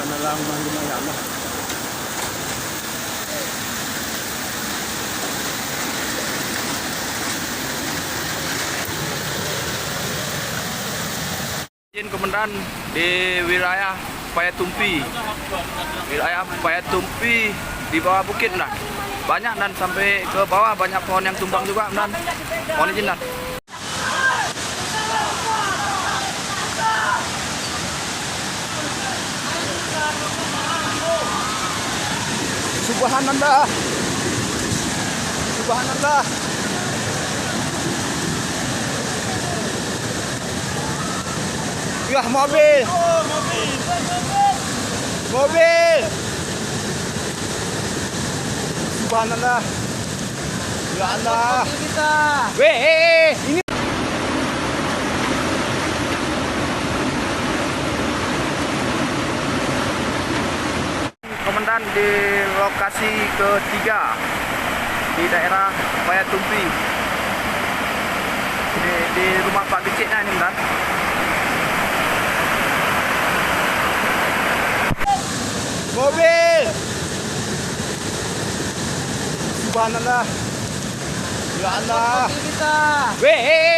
Na lang lumayan na. Komandan di wilayah Payatumpi. Wilayah Payatumpi di bawah bukit nah. Banyak dan sampai ke bawah banyak pohon yang tumbang juga dan mohon izin dan. Subhanallah. Subhanallah. Ya mobil. Oh, mobil. Mobil. Subhanallah. Ya Allah. Kita. Weh, ini Komandan di lokasi ketiga di daerah Payatumpi. Di rumah Pak Beciknya ini, Komandan. Mobil. Subhanallah. Ya Allah. Kita. Weh.